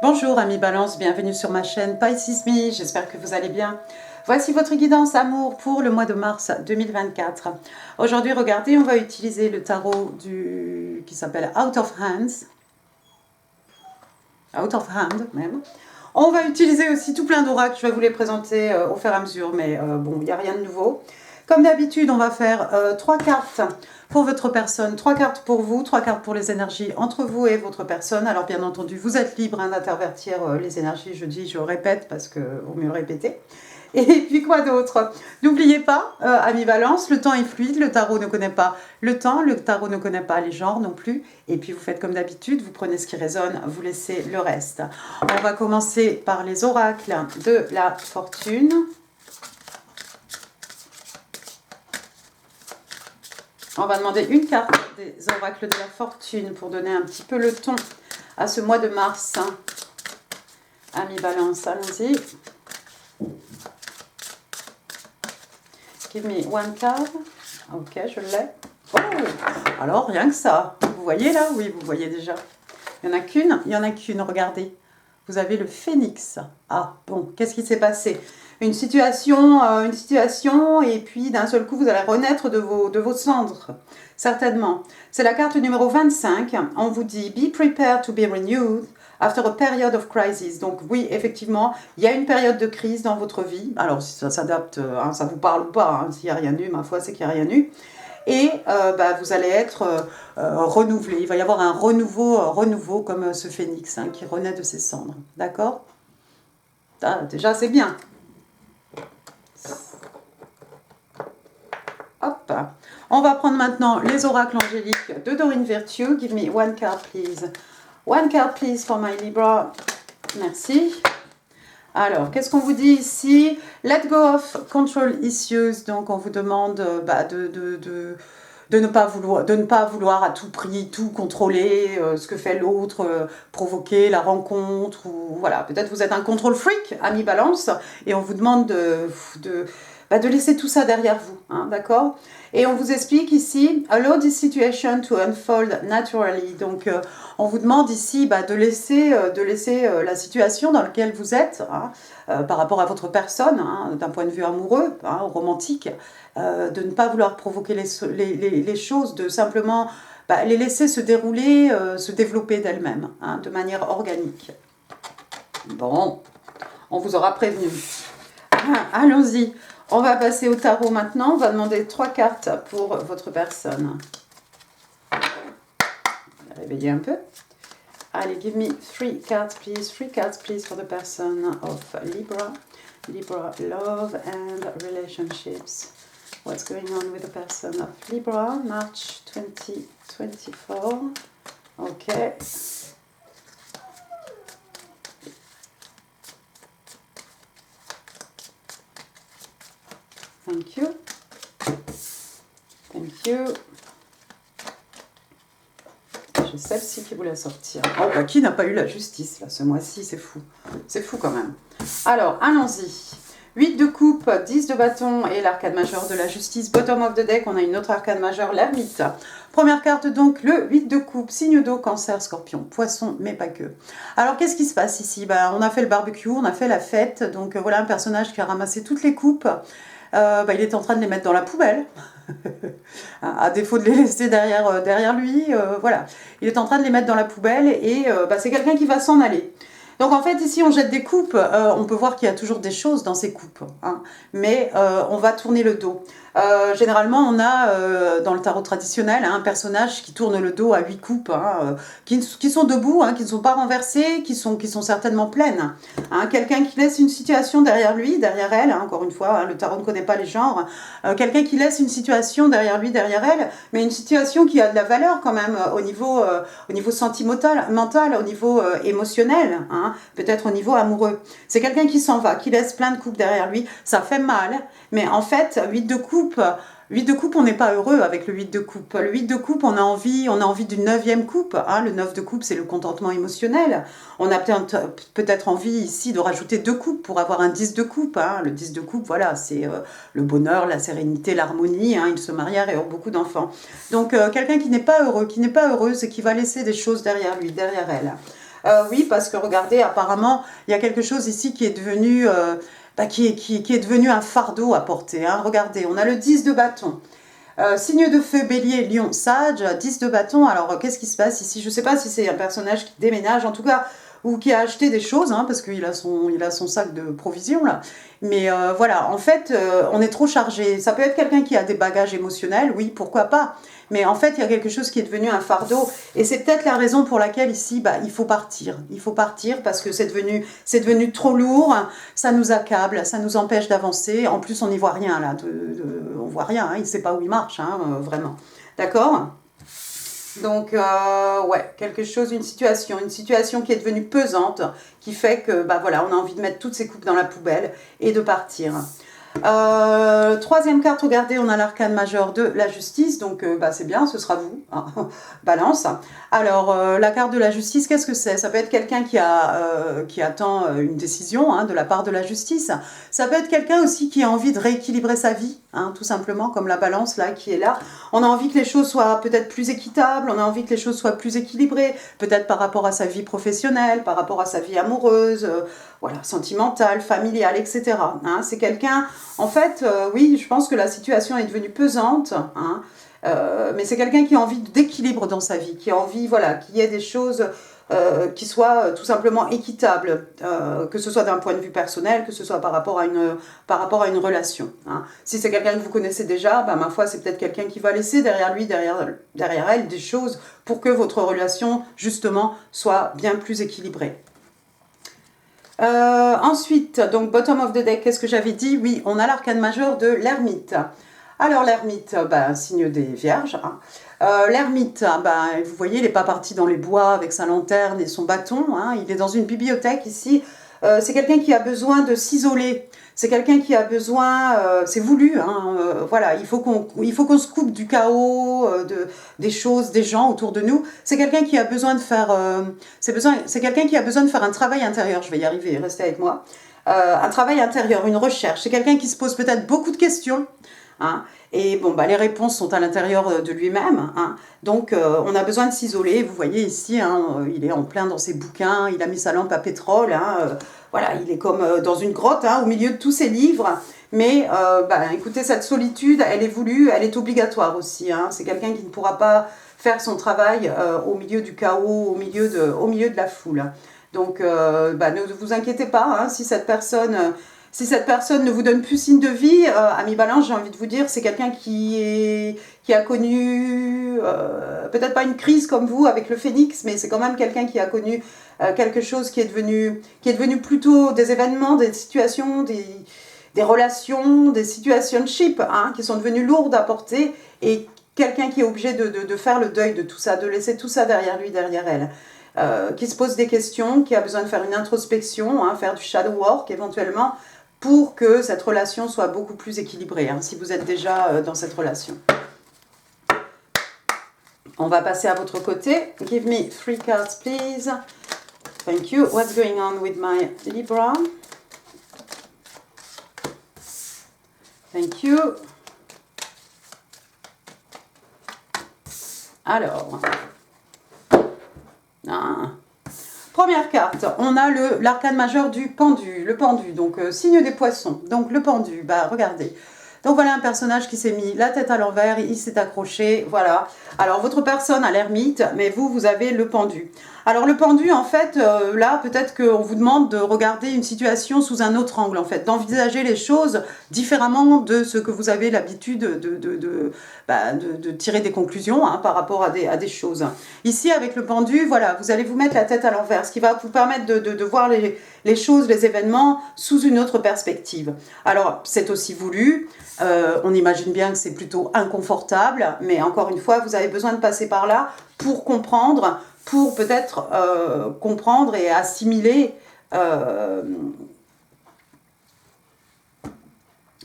Bonjour amis Balance, bienvenue sur ma chaîne Pisces Me, j'espère que vous allez bien. Voici votre guidance amour pour le mois de mars 2024. Aujourd'hui, regardez, on va utiliser le tarot qui s'appelle Out of Hand même. On va utiliser aussi tout plein d'oracles, je vais vous les présenter au fur et à mesure, mais bon, il n'y a rien de nouveau. Comme d'habitude, on va faire 3 cartes pour votre personne, 3 cartes pour vous, 3 cartes pour les énergies entre vous et votre personne. Alors bien entendu, vous êtes libre d'intervertir les énergies, je répète parce que vaut mieux répéter. Et puis quoi d'autre? N'oubliez pas, amis Balance, le temps est fluide, le tarot ne connaît pas le temps, le tarot ne connaît pas les genres non plus. Et puis vous faites comme d'habitude, vous prenez ce qui résonne, vous laissez le reste. On va commencer par les oracles de la fortune. On va demander une carte des oracles de la fortune pour donner un petit peu le ton à ce mois de mars. Amis Balance, allons-y. Give me one card. Ok, je l'ai. Oh, alors rien que ça. Vous voyez là? Oui, vous voyez déjà. Il n'y en a qu'une, regardez. Vous avez le phénix. Ah, bon, qu'est-ce qui s'est passé? Une situation, et puis d'un seul coup, vous allez renaître de vos cendres, certainement. C'est la carte numéro 25. On vous dit « Be prepared to be renewed after a period of crisis ». Donc oui, effectivement, il y a une période de crise dans votre vie. Alors, si ça s'adapte, hein, ça vous parle ou pas, hein, s'il n'y a rien eu, ma foi, c'est qu'il n'y a rien eu. Et vous allez être renouvelé. Il va y avoir un renouveau comme ce phénix hein, qui renaît de ses cendres. D'accord? Déjà, c'est bien. Hop. On va prendre maintenant les oracles angéliques de Doreen Virtue. Give me one card, please. One card, please, for my Libra. Merci. Alors, qu'est-ce qu'on vous dit ici? Let go of control issues. Donc, on vous demande de ne pas vouloir à tout prix tout contrôler, ce que fait l'autre, provoquer la rencontre. Ou voilà, peut-être vous êtes un contrôle freak, ami Balance, et on vous demande de laisser tout ça derrière vous, hein, d'accord? Et on vous explique ici, allow this situation to unfold naturally. Donc, on vous demande ici de laisser la situation dans laquelle vous êtes, hein, par rapport à votre personne, hein, d'un point de vue amoureux, hein, romantique, de ne pas vouloir provoquer les choses, de simplement les laisser se dérouler, se développer d'elles-mêmes, hein, de manière organique. Bon, on vous aura prévenu. Allons-y. On va passer au tarot maintenant. On va demander 3 cartes pour votre personne. Réveillez un peu. Allez, give me 3 cards, please. 3 cards, please, for the person of Libra. Libra, love and relationships. What's going on with the person of Libra? March 2024. Okay. Thank you. Thank you. J'ai celle-ci qui voulait sortir. Oh, qui n'a pas eu la justice là ce mois-ci? C'est fou. C'est fou quand même. Alors, allons-y. 8 de coupe, 10 de bâton et l'arcade majeur de la justice. Bottom of the deck, on a une autre arcade majeure, l'ermite. Première carte donc, le 8 de coupe, signe d'eau, cancer, scorpion, poisson, mais pas que. Alors, qu'est-ce qui se passe ici? On a fait le barbecue, on a fait la fête. Donc, voilà un personnage qui a ramassé toutes les coupes. Il est en train de les mettre dans la poubelle, à défaut de les laisser derrière lui, voilà. Il est en train de les mettre dans la poubelle et c'est quelqu'un qui va s'en aller. Donc en fait ici on jette des coupes, on peut voir qu'il y a toujours des choses dans ces coupes, hein, mais on va tourner le dos. Généralement on a dans le tarot traditionnel un personnage qui tourne le dos à 8 coupes, hein, qui sont debout, hein, qui ne sont pas renversées, qui sont certainement pleines. Hein, quelqu'un qui laisse une situation derrière lui, derrière elle, hein, encore une fois, hein, le tarot ne connaît pas les genres, quelqu'un qui laisse une situation derrière lui, derrière elle, mais une situation qui a de la valeur quand même au niveau sentimental, mental, au niveau émotionnel, hein, peut-être au niveau amoureux. C'est quelqu'un qui s'en va, qui laisse plein de coupes derrière lui, ça fait mal, mais en fait, 8 de coupe, on n'est pas heureux avec le 8 de coupe. Le 8 de coupe, on a envie d'une 9e coupe. Hein. Le 9 de coupe, c'est le contentement émotionnel. On a peut-être envie ici de rajouter 2 coupes pour avoir un 10 de coupe. Hein. Le 10 de coupe, voilà, c'est le bonheur, la sérénité, l'harmonie. Hein. Ils se marièrent et ont beaucoup d'enfants. Donc, quelqu'un qui n'est pas heureux, c'est qui va laisser des choses derrière lui, derrière elle. Oui, parce que regardez, apparemment, il y a quelque chose ici qui est devenu, qui est devenu un fardeau à porter. Hein. Regardez, on a le 10 de bâton. Signe de feu, bélier, lion, sage, 10 de bâton. Alors, qu'est-ce qui se passe ici? Je ne sais pas si c'est un personnage qui déménage, en tout cas, ou qui a acheté des choses, hein, parce qu'il a son sac de provisions, là. Mais voilà, en fait, on est trop chargé. Ça peut être quelqu'un qui a des bagages émotionnels, oui, pourquoi pas. Mais en fait, il y a quelque chose qui est devenu un fardeau. Et c'est peut-être la raison pour laquelle ici, il faut partir. Il faut partir parce que c'est devenu trop lourd, ça nous accable, ça nous empêche d'avancer. En plus, on n'y voit rien, là. On voit rien, hein, il ne sait pas où il marche, hein, vraiment. D'accord ? Donc, ouais, quelque chose, une situation qui est devenue pesante, qui fait que, voilà, on a envie de mettre toutes ces coupes dans la poubelle et de partir. Troisième carte, regardez, on a l'arcane majeur de la justice, donc c'est bien, ce sera vous, hein. Balance. Alors, la carte de la justice, qu'est-ce que c'est? Ça peut être quelqu'un qui attend une décision, hein, de la part de la justice. Ça peut être quelqu'un aussi qui a envie de rééquilibrer sa vie, hein, tout simplement, comme la balance là qui est là. On a envie que les choses soient peut-être plus équitables, on a envie que les choses soient plus équilibrées, peut-être par rapport à sa vie professionnelle, par rapport à sa vie amoureuse, voilà, sentimentale, familiale, etc. Hein, c'est quelqu'un, en fait, oui, je pense que la situation est devenue pesante, hein, mais c'est quelqu'un qui a envie d'équilibre dans sa vie, qui a envie, voilà, qu'il y ait des choses qui soient tout simplement équitables, que ce soit d'un point de vue personnel, que ce soit par rapport à une relation. Hein. Si c'est quelqu'un que vous connaissez déjà, ma foi, c'est peut-être quelqu'un qui va laisser derrière lui, derrière elle, des choses pour que votre relation, justement, soit bien plus équilibrée. Ensuite, donc bottom of the deck, qu'est-ce que j'avais dit? Oui, on a l'arcane majeur de l'ermite. Alors l'ermite, signe des vierges. Hein. L'ermite, vous voyez, il n'est pas parti dans les bois avec sa lanterne et son bâton. Hein. Il est dans une bibliothèque ici. C'est quelqu'un qui a besoin de s'isoler. C'est quelqu'un qui a besoin, c'est voulu, hein, voilà, il faut qu'on se coupe du chaos, des choses, des gens autour de nous. C'est quelqu'un qui a besoin de faire, c'est quelqu'un qui a besoin de faire un travail intérieur. Je vais y arriver, restez avec moi. Un travail intérieur, une recherche. C'est quelqu'un qui se pose peut-être beaucoup de questions. Hein, et bon, les réponses sont à l'intérieur de lui-même. Hein, donc, on a besoin de s'isoler. Vous voyez ici, hein, il est en plein dans ses bouquins. Il a mis sa lampe à pétrole. Hein, voilà, il est comme dans une grotte, hein, au milieu de tous ses livres. Mais écoutez, cette solitude, elle est voulue, elle est obligatoire aussi. Hein, c'est quelqu'un qui ne pourra pas faire son travail au milieu du chaos, au milieu de la foule. Donc, ne vous inquiétez pas, hein, si cette personne ne vous donne plus signe de vie, ami Balance, j'ai envie de vous dire, c'est quelqu'un qui a connu, peut-être pas une crise comme vous avec le phénix, mais c'est quand même quelqu'un qui a connu quelque chose qui est devenu plutôt des événements, des situations, des relations, des situationships, hein, qui sont devenues lourdes à porter, et quelqu'un qui est obligé de faire le deuil de tout ça, de laisser tout ça derrière lui, derrière elle. Qui se pose des questions, qui a besoin de faire une introspection, hein, faire du shadow work éventuellement, pour que cette relation soit beaucoup plus équilibrée, hein, si vous êtes déjà dans cette relation. On va passer à votre côté. Give me 3 cards, please. Thank you. What's going on with my Libra? Thank you. Alors. Première carte, on a l'arcane majeur du pendu. Le pendu, donc signe des poissons. Donc le pendu, regardez. Donc voilà un personnage qui s'est mis la tête à l'envers, il s'est accroché, voilà. Alors votre personne a l'ermite, mais vous avez le pendu. Alors le pendu, en fait, là, peut-être qu'on vous demande de regarder une situation sous un autre angle, en fait, d'envisager les choses différemment de ce que vous avez l'habitude de tirer des conclusions, hein, par rapport à des choses. Ici, avec le pendu, voilà, vous allez vous mettre la tête à l'envers, ce qui va vous permettre de voir les choses, les événements sous une autre perspective. Alors, c'est aussi voulu. On imagine bien que c'est plutôt inconfortable, mais encore une fois, vous avez besoin de passer par là pour comprendre, pour peut-être comprendre et assimiler,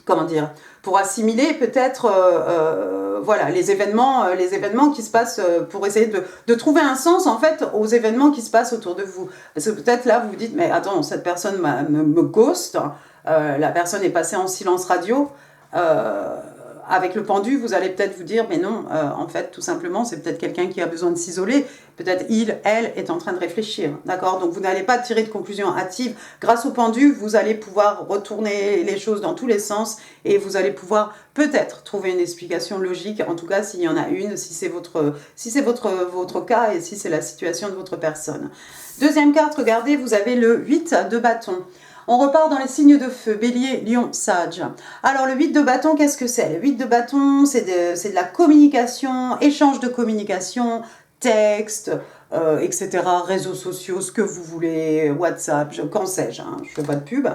comment dire, pour assimiler peut-être voilà, les événements qui se passent, pour essayer de trouver un sens en fait aux événements qui se passent autour de vous. Parce que peut-être là, vous vous dites, mais attends, cette personne me ghost, la personne est passée en silence radio, avec le pendu, vous allez peut-être vous dire, mais non, en fait, tout simplement, c'est peut-être quelqu'un qui a besoin de s'isoler. Peut-être il, elle, est en train de réfléchir, d'accord? Donc, vous n'allez pas tirer de conclusion hâtive. Grâce au pendu, vous allez pouvoir retourner les choses dans tous les sens et vous allez pouvoir peut-être trouver une explication logique, en tout cas, s'il y en a une, si c'est votre cas et si c'est la situation de votre personne. Deuxième carte, regardez, vous avez le 8 de bâton. On repart dans les signes de feu, Bélier, Lion, Sage. Alors le 8 de bâton, qu'est-ce que c'est? Le 8 de bâton, c'est de la communication, échange de communication, texte, etc., réseaux sociaux, ce que vous voulez, WhatsApp, qu'en sais-je, hein, je fais pas de pub,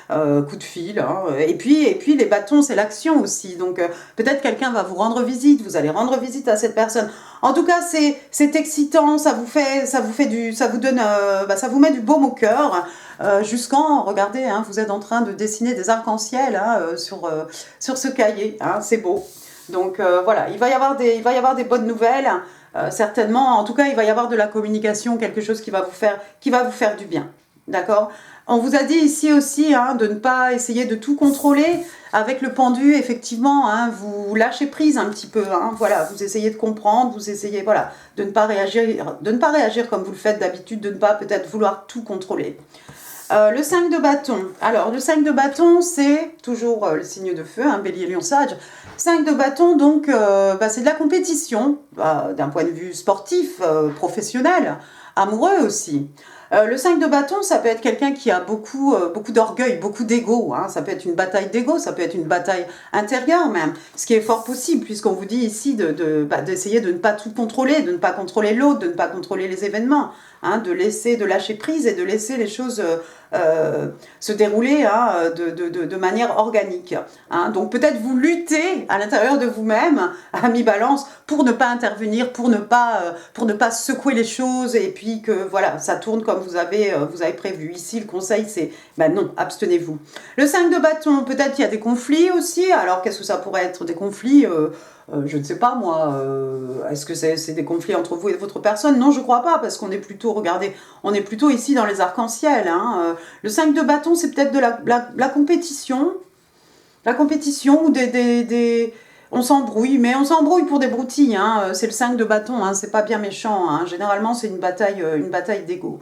coup de fil, hein, et puis les bâtons, c'est l'action aussi, donc peut-être quelqu'un va vous rendre visite, vous allez rendre visite à cette personne. En tout cas, c'est excitant, ça vous met du baume au cœur, jusqu'en, regardez, hein, vous êtes en train de dessiner des arcs-en-ciel hein, sur ce cahier, hein, c'est beau. Donc voilà, il va y avoir des bonnes nouvelles. Certainement, en tout cas, il va y avoir de la communication, quelque chose qui va vous faire du bien. D'accord? On vous a dit ici aussi hein, de ne pas essayer de tout contrôler. Avec le pendu, effectivement, hein, vous lâchez prise un petit peu. Hein, voilà, vous essayez de comprendre, vous essayez voilà, de ne pas réagir comme vous le faites d'habitude, de ne pas peut-être vouloir tout contrôler. Le 5 de bâton. Alors, le 5 de bâton, c'est toujours le signe de feu, hein, Bélier, Lion, Sage. 5 de bâton, donc, c'est de la compétition, d'un point de vue sportif, professionnel, amoureux aussi. Le 5 de bâton, ça peut être quelqu'un qui a beaucoup d'orgueil, beaucoup d'ego. Hein. Ça peut être une bataille d'ego, ça peut être une bataille intérieure même. Ce qui est fort possible, puisqu'on vous dit ici d'essayer de ne pas tout contrôler, de ne pas contrôler l'autre, de ne pas contrôler les événements. Hein, de lâcher prise et de laisser les choses se dérouler hein, de manière organique. Hein. Donc peut-être vous luttez à l'intérieur de vous-même, à mi-balance, pour ne pas intervenir, pour ne pas secouer les choses et puis que voilà, ça tourne comme vous avez prévu. Ici, le conseil, c'est non, abstenez-vous. Le 5 de bâton, peut-être qu'il y a des conflits aussi. Alors qu'est-ce que ça pourrait être des conflits je ne sais pas moi, est-ce que c'est des conflits entre vous et votre personne? Non, je ne crois pas, parce qu'on est plutôt, regardez, on est plutôt ici dans les arcs-en-ciel. Hein. Le 5 de bâton, c'est peut-être de la compétition. La compétition ou on s'embrouille, mais on s'embrouille pour des broutilles. Hein. C'est le 5 de bâton, hein. C'est pas bien méchant. Hein. Généralement, c'est une bataille d'ego.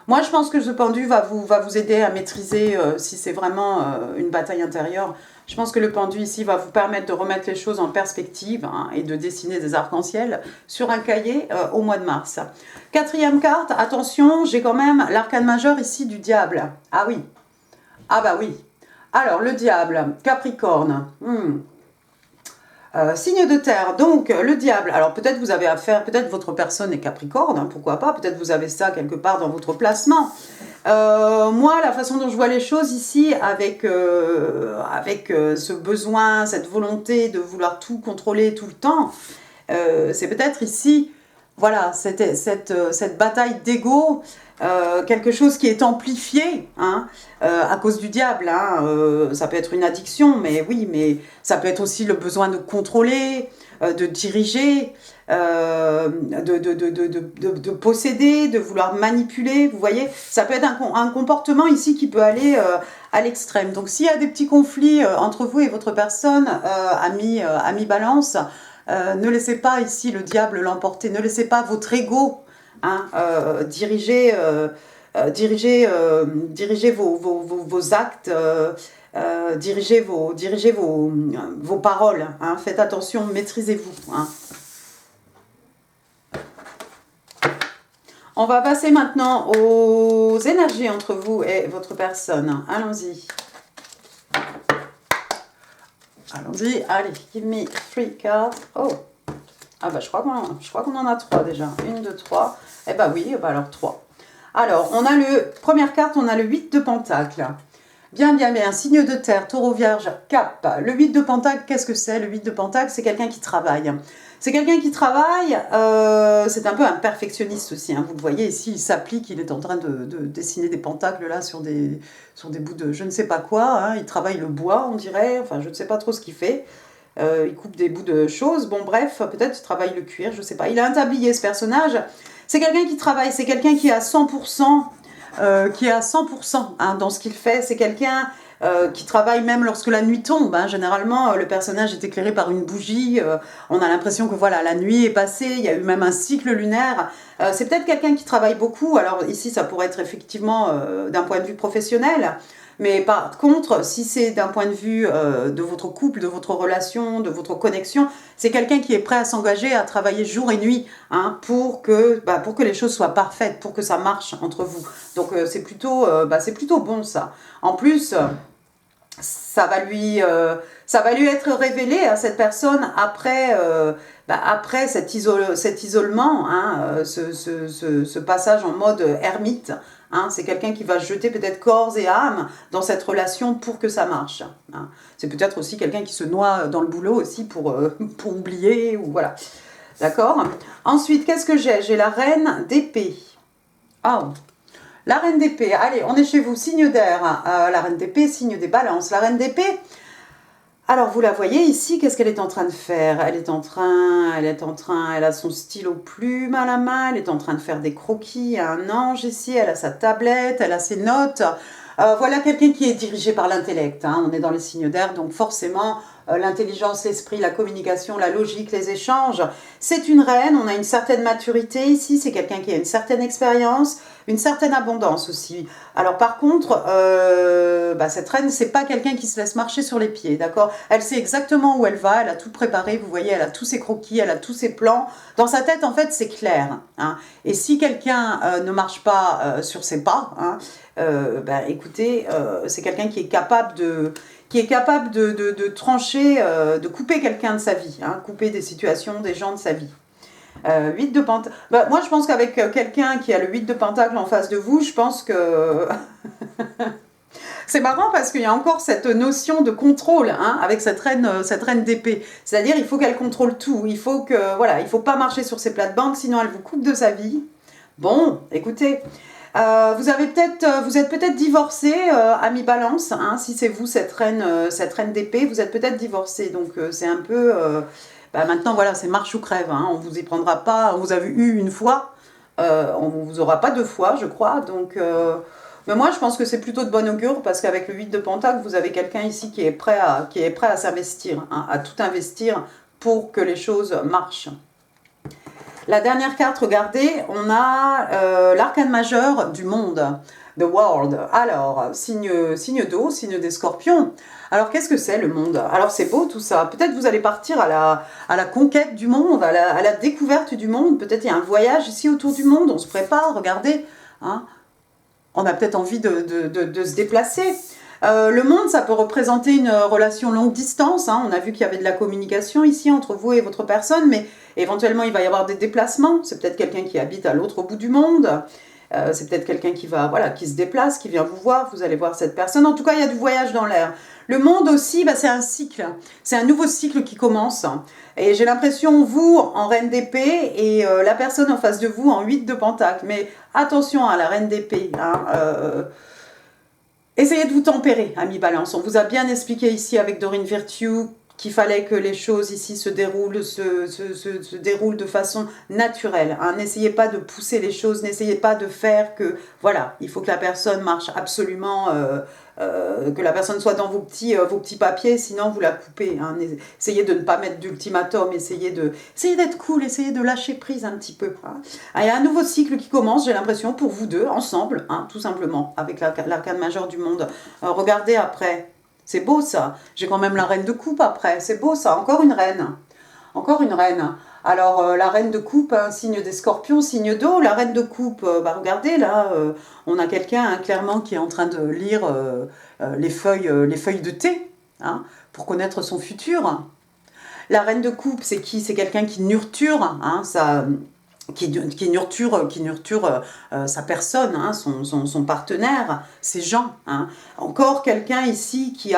Moi, je pense que ce pendu va vous aider à maîtriser, si c'est vraiment une bataille intérieure, je pense que le pendu ici va vous permettre de remettre les choses en perspective hein, et de dessiner des arcs-en-ciel sur un cahier au mois de mars. Quatrième carte, attention, j'ai quand même l'arcane majeur ici du diable. Ah oui, ah bah oui. Alors, le diable, Capricorne, signe de terre, donc le diable, alors peut-être vous avez affaire, peut-être votre personne est Capricorne, hein, pourquoi pas, peut-être vous avez ça quelque part dans votre placement. Moi, la façon dont je vois les choses ici, avec ce besoin, cette volonté de vouloir tout contrôler tout le temps, c'est peut-être ici, voilà, cette bataille d'ego, quelque chose qui est amplifié hein, à cause du diable. Hein, ça peut être une addiction, mais oui, mais ça peut être aussi le besoin de contrôler, de diriger, de posséder, de vouloir manipuler. Vous voyez, ça peut être un comportement ici qui peut aller à l'extrême. Donc, s'il y a des petits conflits entre vous et votre personne à mi-balance, ne laissez pas ici le diable l'emporter. Ne laissez pas votre ego hein, diriger vos actes, diriger vos paroles. Hein. Faites attention, maîtrisez-vous. Hein. On va passer maintenant aux énergies entre vous et votre personne. Allons-y. Allons-y, allez, give me 3 cards. Oh, ah bah je crois qu'on en a 3 déjà. 1, 2, 3. Eh bah oui, bah alors 3. Alors, on a première carte, on a le 8 de Pentacle. Bien, bien, bien. Signe de terre, taureau, vierge, cap. Le 8 de Pentacle, qu'est-ce que c'est? Le 8 de Pentacle, c'est quelqu'un qui travaille. C'est quelqu'un qui travaille, c'est un peu un perfectionniste aussi. Hein. Vous le voyez ici, il s'applique, il est en train de dessiner des pentacles là sur des bouts de je ne sais pas quoi. Hein. Il travaille le bois, on dirait. Enfin, je ne sais pas trop ce qu'il fait. Il coupe des bouts de choses. Bon, bref, peut-être il travaille le cuir, je ne sais pas. Il a un tablier, ce personnage. C'est quelqu'un qui travaille, c'est quelqu'un qui est à 100%, hein, dans ce qu'il fait. C'est quelqu'un qui travaille même lorsque la nuit tombe. Hein. Généralement, le personnage est éclairé par une bougie. On a l'impression que voilà, la nuit est passée. Il y a eu même un cycle lunaire. C'est peut-être quelqu'un qui travaille beaucoup. Alors ici, ça pourrait être effectivement d'un point de vue professionnel. Mais par contre, si c'est d'un point de vue de votre couple, de votre relation, de votre connexion, c'est quelqu'un qui est prêt à s'engager, à travailler jour et nuit hein, pour que les choses soient parfaites, pour que ça marche entre vous. Donc c'est plutôt bon ça. En plus, ça va lui être révélé à cette personne après cet isolement, hein, ce passage en mode ermite. Hein, c'est quelqu'un qui va jeter peut-être corps et âme dans cette relation pour que ça marche. Hein. C'est peut-être aussi quelqu'un qui se noie dans le boulot aussi pour oublier, ou voilà. D'accord. Ensuite, qu'est-ce que j'ai? J'ai la reine d'épée. Oh, la reine d'épée. Allez, on est chez vous, signe d'air. La reine d'épée, signe des balances. La reine d'épée, alors vous la voyez ici, qu'est-ce qu'elle est en train de faire? Elle a son stylo plume à la main, elle est en train de faire des croquis, il y a un ange ici, elle a sa tablette, elle a ses notes. Voilà quelqu'un qui est dirigé par l'intellect, hein. On est dans les signes d'air, donc forcément l'intelligence, l'esprit, la communication, la logique, les échanges. C'est une reine, on a une certaine maturité ici, c'est quelqu'un qui a une certaine expérience, une certaine abondance aussi. Alors par contre, cette reine, c'est pas quelqu'un qui se laisse marcher sur les pieds, d'accord? Elle sait exactement où elle va, elle a tout préparé, vous voyez, elle a tous ses croquis, elle a tous ses plans. Dans sa tête, en fait, c'est clair. Hein. Et si quelqu'un ne marche pas sur ses pas, hein, écoutez, c'est quelqu'un qui est capable de trancher, de couper quelqu'un de sa vie, hein, couper des situations, des gens de sa vie. 8 de pentacle. Moi, je pense qu'avec quelqu'un qui a le 8 de pentacle en face de vous, je pense que... C'est marrant parce qu'il y a encore cette notion de contrôle hein, avec cette reine d'épée. C'est-à-dire, il faut qu'elle contrôle tout. Il faut pas marcher sur ses plates-bandes, sinon elle vous coupe de sa vie. Bon, écoutez... vous êtes peut-être divorcé, ami Balance, hein, si c'est vous cette reine d'épée, vous êtes peut-être divorcé, donc c'est un peu, maintenant voilà, c'est marche ou crève, hein, on vous y prendra pas, on vous a eu une fois, on vous aura pas deux fois, je crois, donc, mais moi je pense que c'est plutôt de bon augure, parce qu'avec le 8 de Pentacle, vous avez quelqu'un ici qui est prêt à s'investir, hein, à tout investir pour que les choses marchent. La dernière carte, regardez, on a l'arcane majeur du monde, the world. Alors, signe d'eau, signe des scorpions. Alors, qu'est-ce que c'est le monde? Alors, c'est beau tout ça. Peut-être vous allez partir à la conquête du monde, à la découverte du monde. Peut-être il y a un voyage ici autour du monde, on se prépare, regardez. Hein. On a peut-être envie de se déplacer. Le monde, ça peut représenter une relation longue distance. Hein. On a vu qu'il y avait de la communication ici entre vous et votre personne, mais éventuellement, il va y avoir des déplacements. C'est peut-être quelqu'un qui habite à l'autre bout du monde. C'est peut-être quelqu'un qui se déplace, qui vient vous voir. Vous allez voir cette personne. En tout cas, il y a du voyage dans l'air. Le monde aussi, c'est un cycle. C'est un nouveau cycle qui commence. Et j'ai l'impression, vous, en reine d'épée, et la personne en face de vous, en 8 de pentacle. Mais attention à la reine d'épée. Hein, essayez de vous tempérer, ami Balance. On vous a bien expliqué ici avec Dorine Virtue qu'il fallait que les choses ici se déroulent de façon naturelle. Hein. N'essayez pas de pousser les choses, n'essayez pas de faire que... Voilà, il faut que la personne marche absolument... que la personne soit dans vos petits papiers, sinon vous la coupez. Hein. Essayez de ne pas mettre d'ultimatum, essayez d'être cool, essayez de lâcher prise un petit peu. Hein. Il y a un nouveau cycle qui commence, j'ai l'impression, pour vous deux, ensemble, hein, tout simplement, avec l'arcane majeur du monde. Regardez après. C'est beau ça. J'ai quand même la reine de coupe après. C'est beau ça. Encore une reine. Encore une reine. Alors, la reine de coupe, hein, signe des scorpions, signe d'eau. La reine de coupe, regardez là, on a quelqu'un hein, clairement qui est en train de lire les feuilles de thé hein, pour connaître son futur. La reine de coupe, c'est qui? C'est quelqu'un qui nurture hein, qui nurture sa personne, hein, son partenaire, ses gens. Hein. Encore quelqu'un ici qui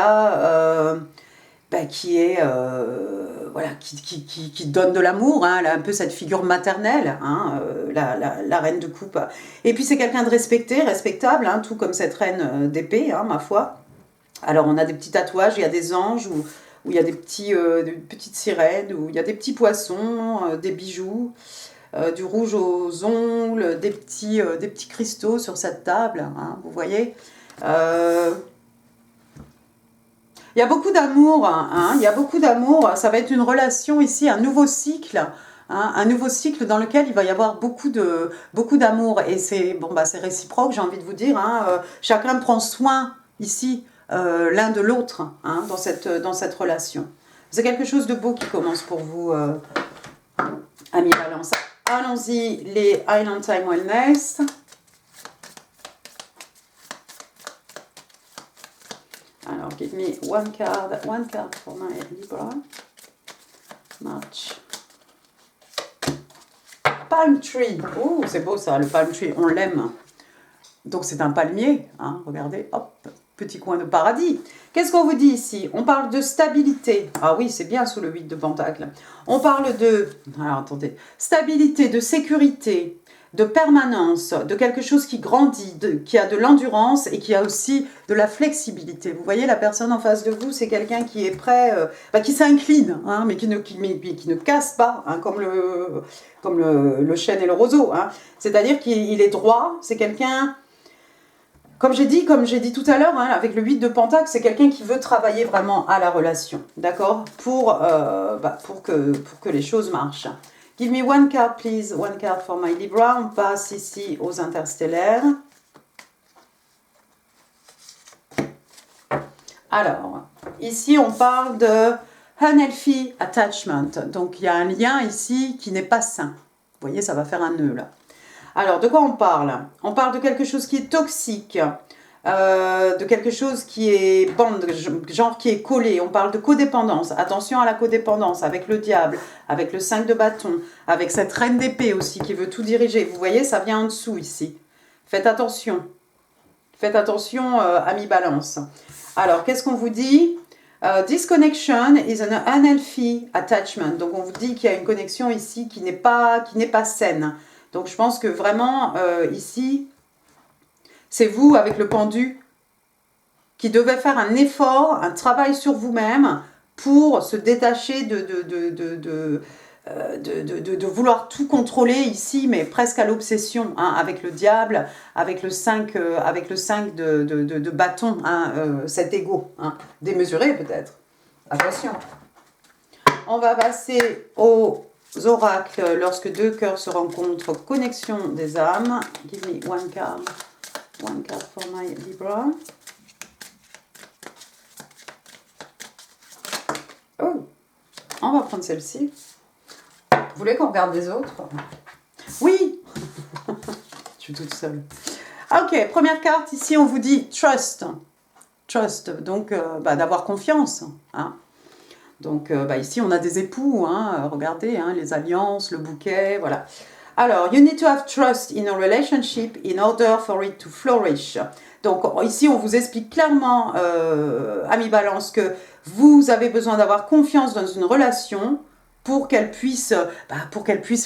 donne de l'amour, hein, elle a un peu cette figure maternelle, hein, la reine de coupe. Et puis c'est quelqu'un de respectable, hein, tout comme cette reine d'épée, hein, ma foi. Alors on a des petits tatouages, il y a des anges, où il y a des petites sirènes, où il y a des petits poissons, des bijoux. Du rouge aux ongles, des petits cristaux sur cette table, hein, vous voyez. Il y a beaucoup d'amour, hein, il y a beaucoup d'amour. Ça va être une relation ici, un nouveau cycle. Hein, un nouveau cycle dans lequel il va y avoir beaucoup d'amour. Et c'est bon, bah, c'est réciproque, j'ai envie de vous dire. Hein, chacun prend soin ici l'un de l'autre hein, dans cette relation. C'est quelque chose de beau qui commence pour vous, amis Balance. Allons-y, les Island Time Wellness. Alors, give me one card for my Libra. March. Palm tree. Oh, c'est beau ça, le palm tree, on l'aime. Donc c'est un palmier, hein, regardez, hop, petit coin de paradis. Qu'est-ce qu'on vous dit ici? On parle de stabilité. Ah oui, c'est bien sous le 8 de Pentacle. On parle de, alors attendez, stabilité, de sécurité, de permanence, de quelque chose qui grandit, qui a de l'endurance et qui a aussi de la flexibilité. Vous voyez, la personne en face de vous, c'est quelqu'un qui est prêt, qui s'incline, hein, mais qui ne casse pas, hein, comme le chêne et le roseau. Hein. C'est-à-dire qu'il est droit, c'est quelqu'un... Comme j'ai dit tout à l'heure, hein, avec le 8 de Pentacle, c'est quelqu'un qui veut travailler vraiment à la relation, d'accord, pour que les choses marchent. Give me one card, please. One card for my Libra. On passe ici aux interstellaires. Alors, ici, on parle de unhealthy attachment. Donc, il y a un lien ici qui n'est pas sain. Vous voyez, ça va faire un nœud, là. Alors, de quoi on parle? On parle de quelque chose qui est toxique, de quelque chose qui est genre qui est collé. On parle de codépendance. Attention à la codépendance avec le diable, avec le 5 de bâton, avec cette reine d'épée aussi qui veut tout diriger. Vous voyez, ça vient en dessous ici. Faites attention. Faites attention, amis Balance. Alors, qu'est-ce qu'on vous dit? This connection is an unhealthy attachment. Donc, on vous dit qu'il y a une connexion ici qui n'est pas saine. Donc, je pense que vraiment, ici, c'est vous, avec le pendu, qui devez faire un effort, un travail sur vous-même pour se détacher de vouloir tout contrôler ici, mais presque à l'obsession, hein, avec le diable, avec le 5, de bâton, hein, cet ego, hein, démesuré peut-être. Attention. On va passer aux oracles lorsque deux cœurs se rencontrent. Connexion des âmes. Give me one card for my Libra. Oh, on va prendre celle-ci. Vous voulez qu'on regarde les autres? Oui. Je suis toute seule. Ok, première carte, ici on vous dit trust. Trust, donc d'avoir confiance. Hein. Donc ici on a des époux, hein, regardez, hein, les alliances, le bouquet, voilà. Alors, you need to have trust in a relationship in order for it to flourish. Donc ici on vous explique clairement, amis Balance, que vous avez besoin d'avoir confiance dans une relation pour qu'elle puisse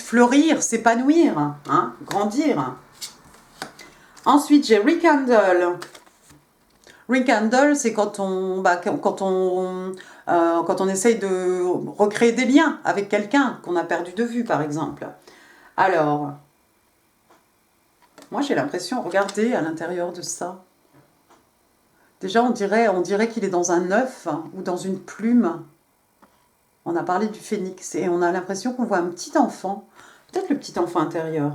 fleurir, s'épanouir, hein, grandir. Ensuite, j'ai Rekindle. Rekindle, c'est quand on essaye de recréer des liens avec quelqu'un qu'on a perdu de vue, par exemple. Alors, moi j'ai l'impression, regardez à l'intérieur de ça. Déjà, on dirait qu'il est dans un œuf ou dans une plume. On a parlé du phénix et on a l'impression qu'on voit un petit enfant, peut-être le petit enfant intérieur.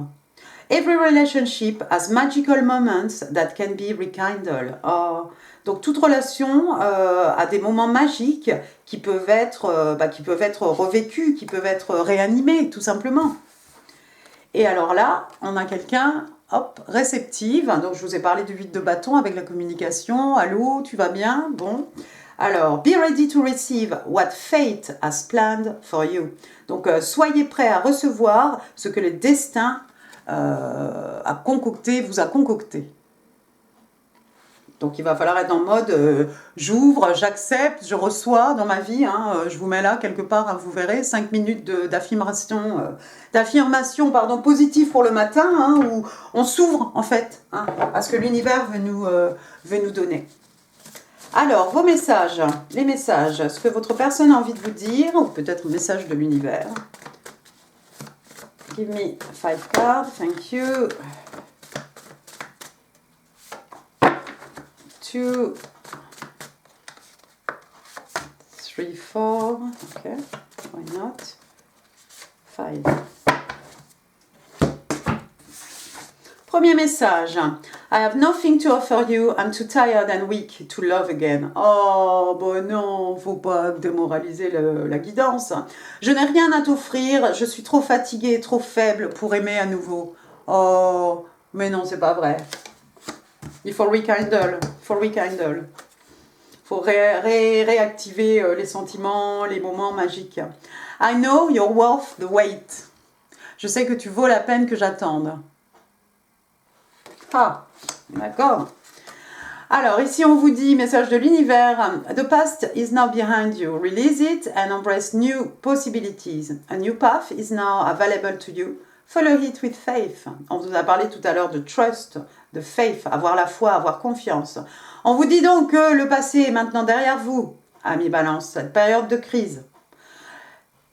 Every relationship has magical moments that can be rekindled. Oh. Donc toute relation a des moments magiques qui peuvent être revécus, qui peuvent être réanimés, tout simplement. Et alors là, on a quelqu'un, hop, réceptive. Donc je vous ai parlé du 8 de bâton avec la communication. Allô, tu vas bien? Bon. Alors, be ready to receive what fate has planned for you. Donc soyez prêts à recevoir ce que le destin vous a concocté. Donc il va falloir être en mode j'ouvre, j'accepte, je reçois dans ma vie. Hein, je vous mets là quelque part, hein, vous verrez, 5 minutes d'affirmation positive pour le matin, hein, où on s'ouvre en fait hein, à ce que l'univers veut nous donner. Alors, vos messages, les messages, ce que votre personne a envie de vous dire, ou peut-être un message de l'univers. Give me 5 cards, thank you. 2, 3, 4. Ok, why not? 5. Premier message. I have nothing to offer you. I'm too tired and weak to love again. Oh, bon non, faut pas démoraliser la guidance. Je n'ai rien à t'offrir. Je suis trop fatiguée et trop faible pour aimer à nouveau. Oh, mais non, c'est pas vrai. Il faut rekindle. Il faut réactiver les sentiments, les moments magiques. I know you're worth the wait. Je sais que tu vaux la peine que j'attende. Ah, d'accord. Alors, ici, on vous dit, message de l'univers, The past is now behind you. Release it and embrace new possibilities. A new path is now available to you. Follow it with faith. On vous a parlé tout à l'heure de trust, de faith, avoir la foi, avoir confiance. On vous dit donc que le passé est maintenant derrière vous, amis Balance, cette période de crise.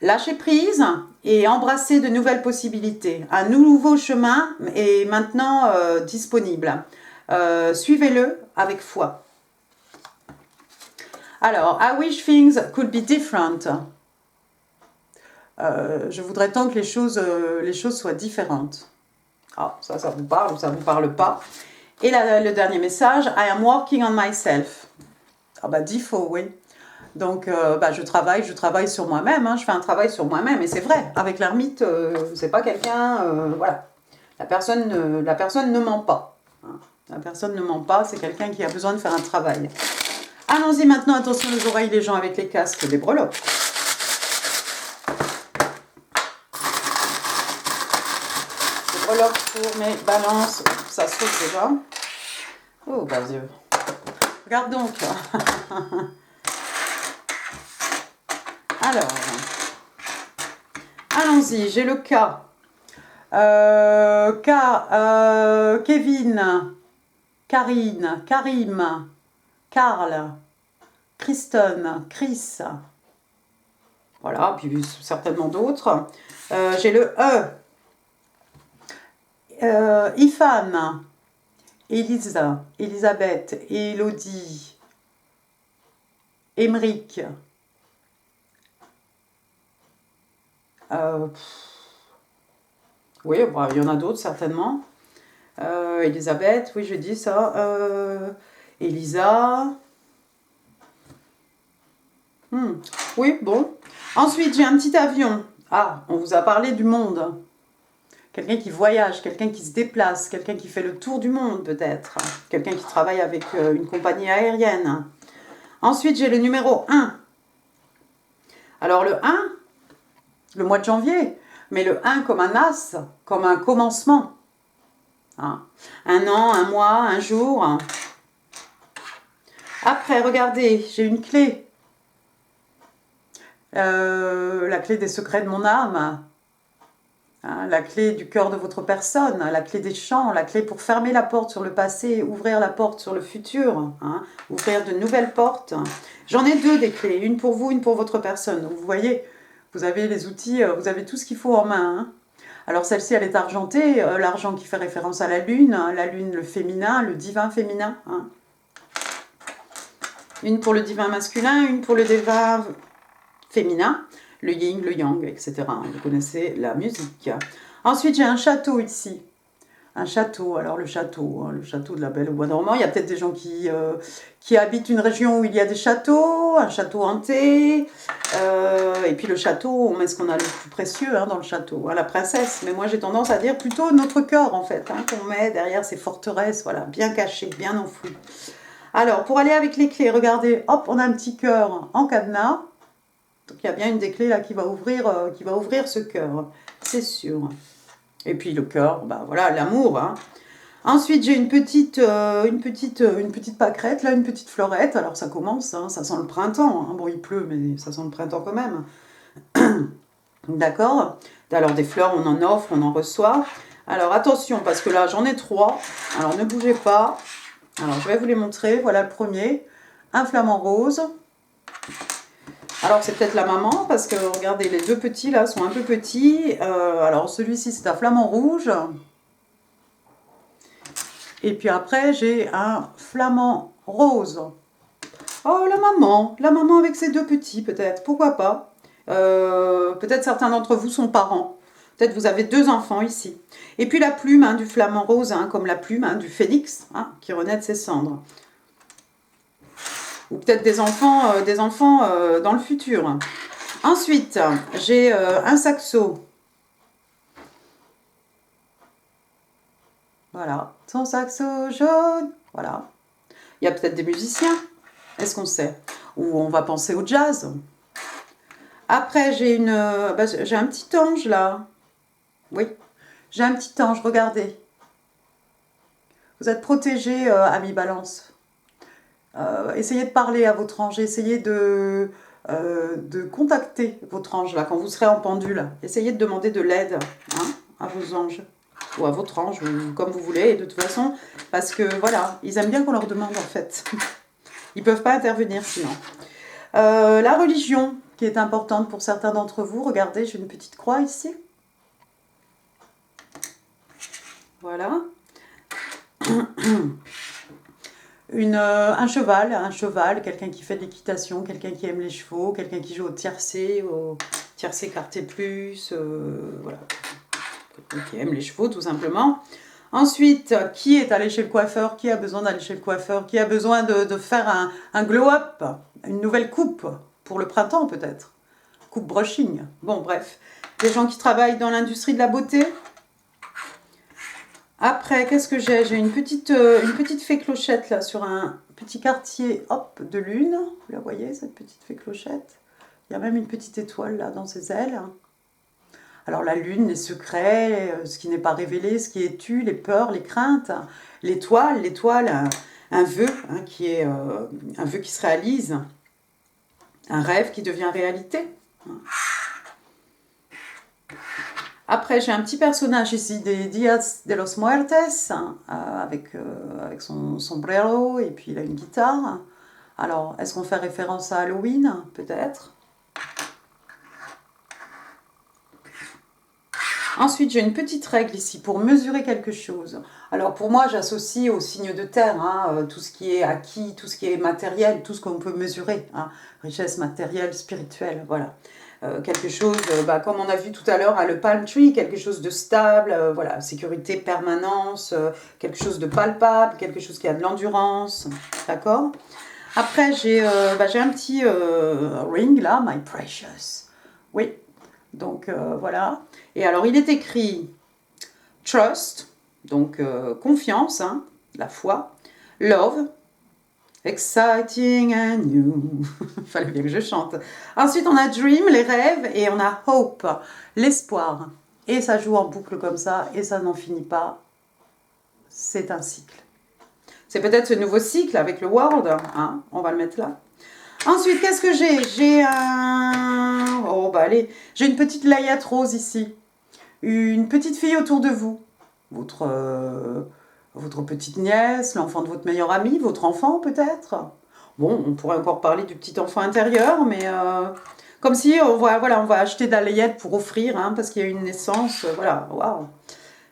Lâchez prise et embrassez de nouvelles possibilités. Un nouveau chemin est maintenant disponible. Suivez-le avec foi. Alors, I wish things could be different. Je voudrais tant que les choses soient différentes. Ah, ça vous parle ou ça vous parle pas. Et le dernier message, I am working on myself. Ah bah, dit faux, oui. Donc, je travaille sur moi-même, hein, je fais un travail sur moi-même, et c'est vrai, avec l'ermite, c'est pas quelqu'un, voilà, la personne ne ment pas, hein. La personne ne ment pas, c'est quelqu'un qui a besoin de faire un travail. Allons-y maintenant, attention les oreilles, les gens avec les casques, les breloques. Les breloques pour mes balances, ça saute déjà. Oh, bah Dieu. Regarde donc. Alors, allons-y, j'ai le cas. Kevin, Karine, Karim, Karl, Kristen, Chris. Voilà, puis certainement d'autres. J'ai le Ifan, Elisa, Elisabeth, Elodie, Émeric. Oui, bah, il y en a d'autres certainement. Elisabeth, oui, je dis ça. Elisa. Oui, bon. Ensuite, j'ai un petit avion. Ah, on vous a parlé du monde. Quelqu'un qui voyage, quelqu'un qui se déplace, quelqu'un qui fait le tour du monde peut-être. Quelqu'un qui travaille avec une compagnie aérienne. Ensuite, j'ai le numéro 1. Alors le 1, le mois de janvier, mais le 1 comme un as, comme un commencement. Hein. Un an, un mois, un jour. Après, regardez, j'ai une clé. La clé des secrets de mon âme. Hein, la clé du cœur de votre personne, la clé des champs, la clé pour fermer la porte sur le passé, ouvrir la porte sur le futur, hein, ouvrir de nouvelles portes. J'en ai 2 des clés, une pour vous, une pour votre personne. Donc, vous voyez, vous avez les outils, vous avez tout ce qu'il faut en main. Hein. Alors celle-ci, elle est argentée, l'argent qui fait référence à la lune, le féminin, le divin féminin. Hein. Une pour le divin masculin, une pour le divin féminin, le yin, le yang, etc. Vous connaissez la musique. Ensuite, j'ai un château ici. Un château, alors le château de la Belle au Bois dormant. Il y a peut-être des gens qui habitent une région où il y a des châteaux, un château hanté. Et puis le château, on met ce qu'on a le plus précieux hein, dans le château, hein, la princesse. Mais moi j'ai tendance à dire plutôt notre cœur en fait, hein, qu'on met derrière ces forteresses, voilà, bien cachées, bien enfouies. Alors pour aller avec les clés, regardez, hop, on a un petit cœur en cadenas. Donc il y a bien une des clés là qui va ouvrir ce cœur, c'est sûr. Et puis le cœur, bah voilà, l'amour. Hein. Ensuite, j'ai une petite pâquerette, là, une petite fleurette. Alors ça commence, hein, ça sent le printemps. Hein. Bon, il pleut, mais ça sent le printemps quand même. D'accord. Alors des fleurs, on en offre, on en reçoit. Alors attention, parce que là, j'en ai 3. Alors ne bougez pas. Alors je vais vous les montrer. Voilà le premier. Un flamant rose. Alors c'est peut-être la maman, parce que regardez, les 2 petits là sont un peu petits. Alors celui-ci c'est un flamant rouge. Et puis après j'ai un flamant rose. Oh, la maman avec ses deux petits, peut-être, pourquoi pas. Peut-être certains d'entre vous sont parents. Peut-être vous avez 2 enfants ici. Et puis la plume hein, du flamant rose, hein, comme la plume hein, du phénix, hein, qui renaît de ses cendres. Ou peut-être des enfants dans le futur. Ensuite, j'ai un saxo. Voilà, son saxo jaune. Voilà. Il y a peut-être des musiciens. Est-ce qu'on sait? Ou on va penser au jazz. Après, j'ai j'ai un petit ange là. Oui, j'ai un petit ange, regardez. Vous êtes protégés, amis Balance. Essayez de parler à votre ange, essayez de contacter votre ange là, quand vous serez en pendule. Essayez de demander de l'aide hein, à vos anges, ou à votre ange, ou comme vous voulez, et de toute façon, parce que voilà, ils aiment bien qu'on leur demande en fait. Ils ne peuvent pas intervenir sinon. La religion, qui est importante pour certains d'entre vous, regardez, j'ai une petite croix ici. Voilà. Un cheval, quelqu'un qui fait de l'équitation, quelqu'un qui aime les chevaux, quelqu'un qui joue au tiercé quarté plus, voilà. Quelqu'un qui aime les chevaux tout simplement. Ensuite, qui est allé chez le coiffeur? Qui a besoin d'aller chez le coiffeur? Qui a besoin de faire un glow-up? Une nouvelle coupe pour le printemps peut-être? Coupe brushing. Bon bref, des gens qui travaillent dans l'industrie de la beauté. Après, qu'est-ce que j'ai? J'ai une petite fée clochette là sur un petit quartier hop, de lune. Vous la voyez, cette petite fée clochette? Il y a même une petite étoile là dans ses ailes. Alors la lune, les secrets, ce qui n'est pas révélé, ce qui est tu, les peurs, les craintes. L'étoile, un vœu hein, un vœu qui se réalise. Un rêve qui devient réalité. Après, j'ai un petit personnage ici des Días de los Muertes, avec son sombrero, et puis il a une guitare. Alors, est-ce qu'on fait référence à Halloween? Peut-être. Ensuite, j'ai une petite règle ici pour mesurer quelque chose. Alors, pour moi, j'associe au signe de terre, hein, tout ce qui est acquis, tout ce qui est matériel, tout ce qu'on peut mesurer. Hein, richesse matérielle, spirituelle, voilà. Quelque chose, comme on a vu tout à l'heure, le palm tree, quelque chose de stable, voilà, sécurité, permanence, quelque chose de palpable, quelque chose qui a de l'endurance, d'accord? Après, j'ai un petit ring là, my precious, oui, donc voilà. Et alors, il est écrit trust, donc confiance, hein, la foi, love, exciting and new. Fallait bien que je chante. Ensuite, on a dream, les rêves, et on a hope, l'espoir. Et ça joue en boucle comme ça, et ça n'en finit pas. C'est un cycle. C'est peut-être ce nouveau cycle avec le world, hein, on va le mettre là. Ensuite, qu'est-ce que j'ai? J'ai un... Oh, bah allez, j'ai une petite layette rose ici. Une petite fille autour de vous. Votre petite nièce, l'enfant de votre meilleur ami, votre enfant peut-être. Bon, on pourrait encore parler du petit enfant intérieur, mais comme si on va acheter de la layette pour offrir, hein, parce qu'il y a une naissance, voilà, waouh,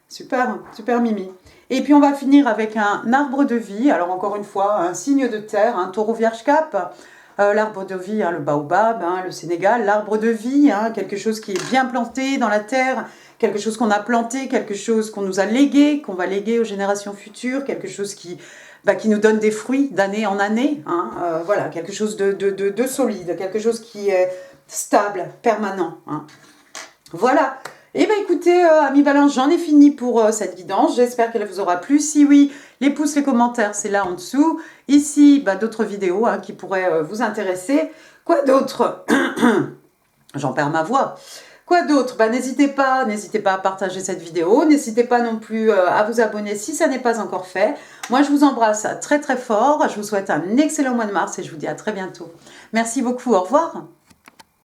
super, super mimi. Et puis on va finir avec un arbre de vie, alors encore une fois, un signe de terre, un taureau vierge cap, l'arbre de vie, hein, le baobab, hein, le Sénégal, l'arbre de vie, hein, quelque chose qui est bien planté dans la terre, quelque chose qu'on a planté, quelque chose qu'on nous a légué, qu'on va léguer aux générations futures, quelque chose qui nous donne des fruits d'année en année, hein, voilà, quelque chose de solide, quelque chose qui est stable, permanent. Hein. Voilà. Et bien écoutez, amis Balance, j'en ai fini pour cette guidance. J'espère qu'elle vous aura plu. Si oui, les pouces, les commentaires, c'est là en dessous. Ici, d'autres vidéos hein, qui pourraient vous intéresser. Quoi d'autre? J'en perds ma voix. Quoi d'autre? N'hésitez pas à partager cette vidéo. N'hésitez pas non plus à vous abonner si ça n'est pas encore fait. Moi, je vous embrasse très très fort. Je vous souhaite un excellent mois de mars et je vous dis à très bientôt. Merci beaucoup. Au revoir.